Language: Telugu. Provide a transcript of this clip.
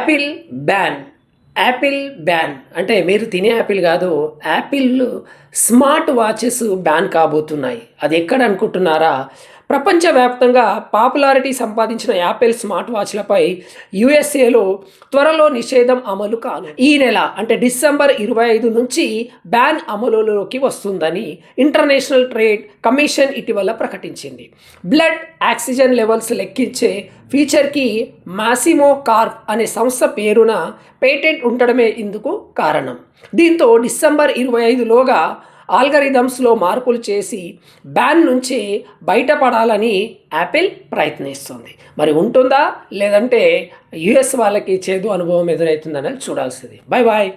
Apple ban. యాపిల్ బ్యాన్ అంటే మీరు తినే యాపిల్ కాదు, యాపిల్ స్మార్ట్ వాచెస్ బ్యాన్ కాబోతున్నాయి. అది ఎక్కడ అనుకుంటున్నారా? ప్రపంచవ్యాప్తంగా పాపులారిటీ సంపాదించిన యాపిల్ స్మార్ట్ వాచ్లపై యుఎస్ఏలో త్వరలో నిషేధం అమలు కాను. ఈ నెల అంటే డిసెంబర్ 25 నుంచి బ్యాన్ అమలులోకి వస్తుందని ఇంటర్నేషనల్ ట్రేడ్ కమిషన్ ఇటీవల ప్రకటించింది. బ్లడ్ ఆక్సిజన్ లెవెల్స్ లెక్కించే ఫీచర్కి మాసిమో కార్ప్ అనే సంస్థ పేరున పేటెంట్ ఉండడమే ఇందుకు కారణం. దీంతో డిసెంబర్ 25లోగా ఆల్గరిథమ్స్లో మార్పులు చేసి బ్యాన్ నుంచి బయటపడాలని యాపిల్ ప్రయత్నిస్తుంది. మరి ఉంటుందా లేదంటే యుఎస్ వాళ్ళకి చేదు అనుభవం ఎదురవుతుందని చూడాల్సింది. Bye bye.